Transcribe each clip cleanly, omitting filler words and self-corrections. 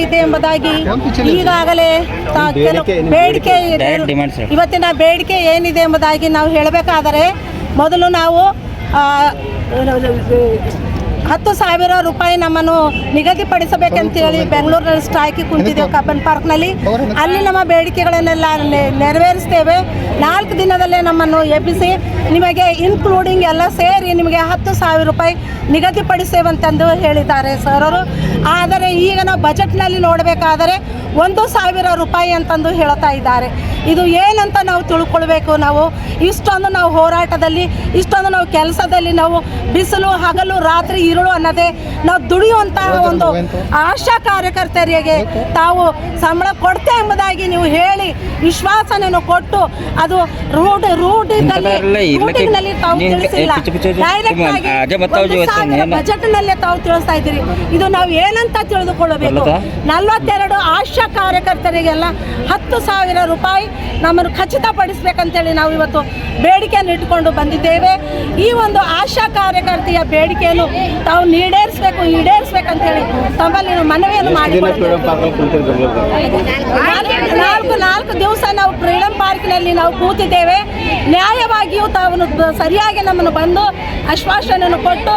ಏನಾಗಿದೆ ಎಂಬುದಾಗಿ ಈಗಾಗಲೇ ಬೇಡಿಕೆ ಇವತ್ತಿನ ಬೇಡಿಕೆ ಏನಿದೆ ಎಂಬುದಾಗಿ ನಾವು ಹೇಳಬೇಕಾದರೆ ಮೊದಲು ನಾವು 10,000 ರೂಪಾಯಿ ನಮ್ಮನ್ನು ನಿಗದಿಪಡಿಸಬೇಕಂತೇಳಿ ಬೆಂಗಳೂರಿನಲ್ಲಿ ಸ್ಟ್ರೈಕ್ ಕುಂತಿದ್ದೇವೆ ಕಬ್ಬನ್ ಪಾರ್ಕ್ನಲ್ಲಿ. ಅಲ್ಲಿ ನಮ್ಮ ಬೇಡಿಕೆಗಳನ್ನೆಲ್ಲ ನೆರವೇರಿಸ್ತೇವೆ. 4 ದಿನದಲ್ಲೇ ನಮ್ಮನ್ನು ಎಬ್ಬಿಸಿ ನಿಮಗೆ ಇನ್ಕ್ಲೂಡಿಂಗ್ ಎಲ್ಲ ಸೇರಿ ನಿಮಗೆ 10,000 ರೂಪಾಯಿ ನಿಗದಿಪಡಿಸ್ತೇವಂತಂದು ಹೇಳಿದ್ದಾರೆ ಸರ್ ಅವರು. ಆದರೆ ಈಗ ನಾವು ಬಜೆಟ್ನಲ್ಲಿ ನೋಡಬೇಕಾದರೆ 1,000 ರೂಪಾಯಿ ಅಂತಂದು ಹೇಳ್ತಾ ಇದ್ದಾರೆ. ಇದು ಏನಂತ ನಾವು ತಿಳ್ಕೊಳ್ಬೇಕು. ನಾವು ಇಷ್ಟೊಂದು ನಾವು ಹೋರಾಟದಲ್ಲಿ, ಇಷ್ಟೊಂದು ನಾವು ಕೆಲಸದಲ್ಲಿ, ನಾವು ಬಿಸಿಲು ಹಗಲು ರಾತ್ರಿ ಇರುಳು ಅನ್ನೋದೇ ನಾವು ದುಡಿಯುವಂತಹ ಒಂದು ಆಶಾ ಕಾರ್ಯಕರ್ತರಿಗೆ ತಾವು ಸಂಬಳ ಕೊಡ್ತೆ ಎಂಬುದಾಗಿ ನೀವು ಹೇಳಿ ವಿಶ್ವಾಸನೆಯನ್ನು ಕೊಟ್ಟು ಅದು ರೂಟಿನಲ್ಲಿ ತಾವು ತಿಳಿಸಿಲ್ಲ. ಡೈರೆಕ್ಟ್ ಆಗಿ ಬಜೆಟ್ನಲ್ಲೇ ತಾವು ತಿಳಿಸ್ತಾ ಇದ್ದೀರಿ. ಇದು ನಾವು ಏನಂತ ತಿಳಿದುಕೊಳ್ಳಬೇಕು. 42 ಆಶಾ ಕಾರ್ಯಕರ್ತರಿಗೆಲ್ಲ 10,000 ರೂಪಾಯಿ ನಮ್ಮನ್ನು ಖಚಿತಪಡಿಸಬೇಕಂತೇಳಿ ನಾವು ಇವತ್ತು ಬೇಡಿಕೆಯನ್ನು ಇಟ್ಟುಕೊಂಡು ಬಂದಿದ್ದೇವೆ. ಈ ಒಂದು ಆಶಾ ಕಾರ್ಯಕರ್ತೆಯ ಬೇಡಿಕೆಯನ್ನು ತಾವು ಈಡೇರಿಸಬೇಕಂತೇಳಿ ತಮ್ಮಲ್ಲಿ ಮನವಿಯನ್ನು ಮಾಡಿಕೊಳ್ತೇವೆ. 4 ದಿವಸ ನಾವು ಫ್ರೀಡಮ್ ಪಾರ್ಕ್ನಲ್ಲಿ ನಾವು ಕೂತಿದ್ದೇವೆ. ನ್ಯಾಯವಾಗಿಯೂ ತಾವು ಸರಿಯಾಗಿ ನಮ್ಮನ್ನು ಬಂದು ಆಶ್ವಾಸನೆಯನ್ನು ಕೊಟ್ಟು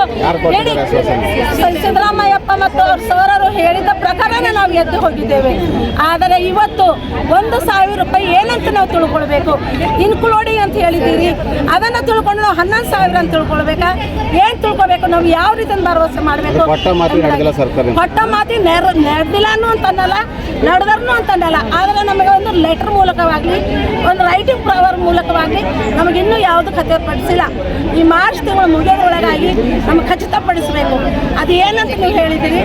ಸಿದ್ದರಾಮಯ್ಯಪ್ಪ ಮತ್ತು ಅವ್ರ ಸೋರರು ಹೇಳಿದ ಪ್ರಕಾರನೇ ನಾವು ಎದ್ದು ಹೋಗಿದ್ದೇವೆ. ಆದರೆ ಇವತ್ತು 1,000 ರೂಪಾಯಿ ಏನಂತ ನಾವು ತಿಳ್ಕೊಳ್ಬೇಕು. ಇನ್ಕ್ಲೂಡಿಂಗ್ ಅಂತ ಹೇಳಿದ್ದೀರಿ, ಅದನ್ನು ತಿಳ್ಕೊಂಡು ನಾವು 11,000 ಅಂತ ತಿಳ್ಕೊಳ್ಬೇಕಾ? ಏನು ತಿಳ್ಕೊಬೇಕು? ನಾವು ಯಾವ ರೀತಿಯಿಂದ ಭರವಸೆ ಮಾಡಬೇಕು? ಕೊಟ್ಟ ಮಾತಿ ನಡೆದಿಲ್ಲ ಅಂತನ್ನಲ್ಲ, ನಡೆದ್ರೂ ಅಂತನ್ನಲ್ಲ. ಆದರೆ ನಮಗೆ ಒಂದು ಲೆಟರ್ ಮೂಲಕವಾಗಲಿ, ಒಂದು ರೈಟಿಂಗ್ ಪವರ್ ಮೂಲಕವಾಗಲಿ ನಮಗಿನ್ನೂ ಯಾವುದು ಖಚಿತಪಡಿಸಿಲ್ಲ. ಈ ಮಾರ್ಚ್ ತಿಂಗಳು ಮುಗಿಯೋದ್ರೊಳಗಾಗಿ ನಮಗೆ ಖಚಿತಪಡಿಸಬೇಕು. ಅದು ಏನಂತ ನೀವು ಹೇಳಿದ್ದೀರಿ,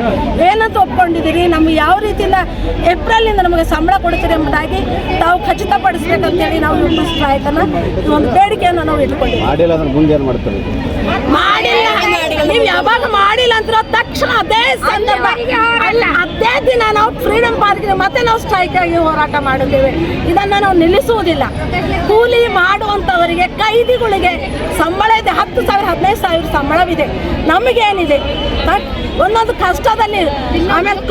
ಏನಂತ ಒಪ್ಕೊಂಡಿದ್ದೀರಿ, ನಮ್ಗೆ ಯಾವ ರೀತಿಯಿಂದ ಏಪ್ರಿಲಿಂದ ನಮಗೆ ಸಂಬಳ ಕೊಡ್ತೀರಿ ಎಂಬುದಾಗಿ ತಾವು ಖಚಿತಪಡಿಸಬೇಕಂತೇಳಿ ನಾವು ಈ ಸ್ಟ್ರೈಕನ್ನು, ಒಂದು ಬೇಡಿಕೆಯನ್ನು ನಾವು ಇಟ್ಕೊಂಡಿದ್ದೀವಿ. ಮಾಡಿಲ್ಲ ನೀವು ಯಾವಾಗ ಮಾಡಿಲ್ಲ ಅಂತ ತಕ್ಷಣ ಅದೇ ಸಂದರ್ಭ ಅದೇ ದಿನ ನಾವು ಫ್ರೀಡಮ್ ಪಾರ್ಕ್ಗೆ ಮತ್ತೆ ನಾವು ಸ್ಟ್ರೈಕ್ ಆಗಿ ಹೋರಾಟ ಮಾಡಿದ್ದೇವೆ. ಇದನ್ನು ನಾವು ನಿಲ್ಲಿಸುವುದಿಲ್ಲ. ಕೂಲಿ ಮಾಡುವಂಥವರಿಗೆ, ಕೈದಿಗಳಿಗೆ ಸಂಬಳ ಇದೆ. 10,000 15,000 ಸಂಬಳವಿದೆ. ನಮಗೇನಿದೆ? ಒಂದೊಂದು ಕಷ್ಟದಲ್ಲಿ, ಆಮೇಲೆ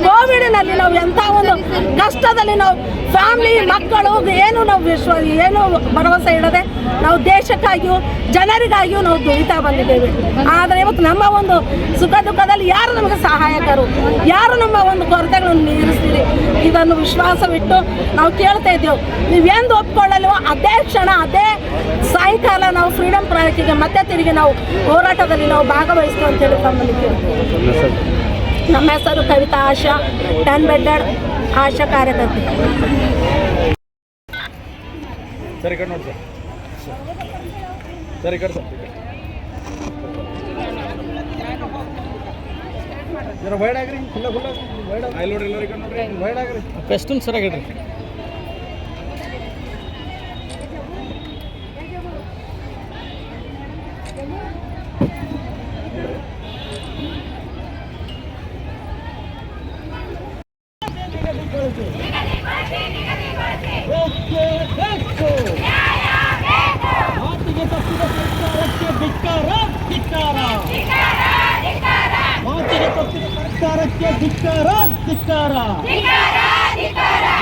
ಕೋವಿಡ್ನಲ್ಲಿ ನಾವು ಎಂಥ ಒಂದು ಕಷ್ಟದಲ್ಲಿ ನಾವು ಫ್ಯಾಮಿಲಿ ಮಕ್ಕಳು ಏನು ಭರವಸೆ ಇಡದೆ ನಾವು ದೇಶಕ್ಕಾಗಿಯೂ ಜನರಿಗಾಗಿಯೂ ನಾವು ದುಡಿತಾ ಬಂದಿದ್ದೇವೆ. ಆದರೆ ಇವತ್ತು ನಮ್ಮ ಒಂದು ಸುಖ ದುಃಖದಲ್ಲಿ ಯಾರು ನಮಗೆ ಸಹಾಯಕರು, ಯಾರು ನಮ್ಮ ಒಂದು ಕೊರತೆಗಳನ್ನು ನೀರಿಸ್ತೀರಿ? ಇದನ್ನು ವಿಶ್ವಾಸವಿಟ್ಟು ನಾವು ಕೇಳ್ತಾ ಇದ್ದೇವೆ. ನೀವೆಂದು ಒಪ್ಕೊಳ್ಳಲ್ವೋ ಅದೇ ಕ್ಷಣ, ಅದೇ ಸಾಯಂಕಾಲ ನಾವು ಫ್ರೀಡಮ್ ಪಾರ್ಕಿಗೆ ಮತ್ತೆ ತಿರುಗಿ ನಾವು ಹೋರಾಟದಲ್ಲಿ ನಾವು ಭಾಗವಹಿಸ್ತೀವಿ ಅಂತೇಳಿ ತಮ್ಮಲ್ಲಿ ಕೇಳ್ತೀವಿ. ನಮ್ಮ ಹೆಸರು ಕವಿತಾ ಆಶಾ, 10 ಬೆಡ್ಡೆಡ್ ಆಶಾ ಕಾರ್ಯಕರ್ತೆ. ಸರಿ ಕಡೆ ನೋಡಿ ಸರ್, ಸರಿ ಕಡೆ ಸರ್, ಜರ ವೈಡ್ ಆಗ್ರಿ, ಫುಲ್ಲ ವೈಡ್ ಆಗಿ ನೋಡ್ರಿ, ಎಲ್ಲರಿಗೆ ನೋಡ್ರಿ, ವೈಡ್ ಆಗ್ರಿ, ಬೆಸ್ಟ್ ಸರ್ ಆಗಿಡ್ರಿ.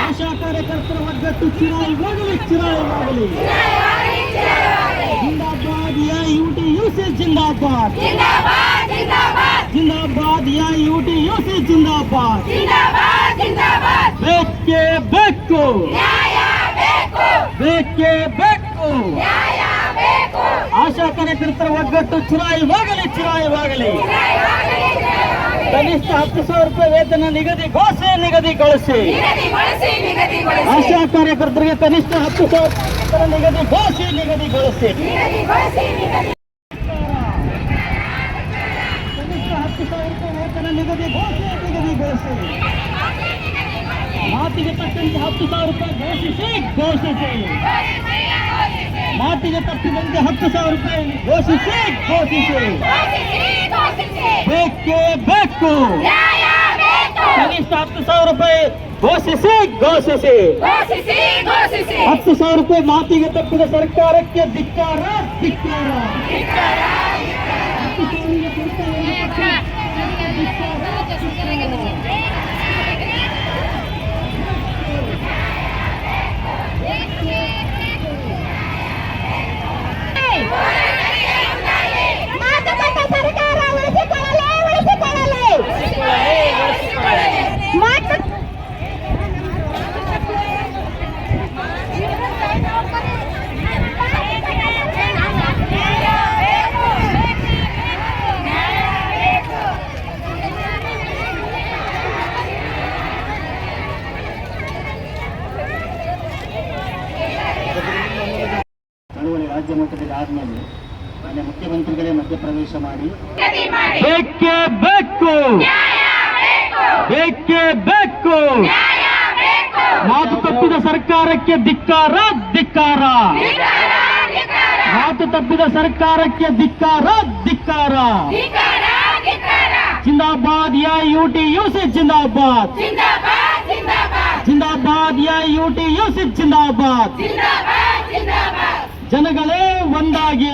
ಆಶಾ ಕಾರ್ಯಕರ್ತರ ಒಗ್ಗಟ್ಟು ಚಿರಾಯಿವಾಗಲಿ. ಜಿಂದಾಬಾದ್ ಯಾ ಯುಟಿಯುಸಿ ಜಿಂದಾಬಾದ್, ಜಿಂದಾಬಾದ್ ಯಾ ಯುಟಿಯುಸಿ ಜಿಂದಾಬಾದ್. ಬೇಕೇ ಬೇಕು, ಬೇಕೇ ಬೇಕು. ಆಶಾ ಕಾರ್ಯಕರ್ತರ ಒಗ್ಗಟ್ಟು ಚಿರಾಯಿವಾಗಲಿ. ಕನಿಷ್ಠ 10,000 ರೂಪಾಯಿ ವೇತನ ನಿಗದಿಗೊಳಿಸಿ. ಆಶಾ ಕಾರ್ಯಕರ್ತರಿಗೆ ಕನಿಷ್ಠ 10,000 ನಿಗದಿಗೊಳಿಸಿ. ಕನಿಷ್ಠ 10,000 ರೂಪಾಯಿ ವೇತನ ನಿಗದಿಗೊಳಿಸಿ. ಮಾತಿಗೆ ತಕ್ಕಂತೆ 10,000 ರೂಪಾಯಿ ಘೋಷಿಸಿ. ಮಾತಿಗೆ ತಪ್ಪಿದಂತೆ 10,000 ರೂಪಾಯಿ ಘೋಷಿಸಿ. ಬೇಕೇ ಬೇಕು. ಕನಿಷ್ಠ 10,000 ರೂಪಾಯಿ ಘೋಷಿಸಿ. 10,000 ರೂಪಾಯಿ ಮಾತಿಗೆ ತಪ್ಪಿದ ಸರ್ಕಾರಕ್ಕೆ ಧಿಕ್ಕಾರ. ರಾಜ್ಯ ಮಟ್ಟದಲ್ಲಿ ಆದ್ಮೇಲೆ ಮಾನ್ಯ ಮುಖ್ಯಮಂತ್ರಿಗಳೇ ಮಧ್ಯಪ್ರವೇಶ ಮಾಡಿ ಬೇಕೇ ಬೇಕು, ಬೇಕೇ ಬೇಕು. ಮಾತು ತಪ್ಪಿದ ಸರ್ಕಾರಕ್ಕೆ ಧಿಕ್ಕಾರ, ಧಿಕ್ಕಾರ. ಮಾತು ತಪ್ಪಿದ ಸರ್ಕಾರಕ್ಕೆ ಧಿಕ್ಕಾರ, ಧಿಕ್ಕಾರ. ಜಿಂದಾಬಾದ್ AIUTUC ಜಿಂದಾಬಾದ್, ಜಿಂದಾಬಾದ್ AIUTUC ಜಿಂದಾಬಾದ್. ಜನಗಳೇ ಒಂದಾಗಿ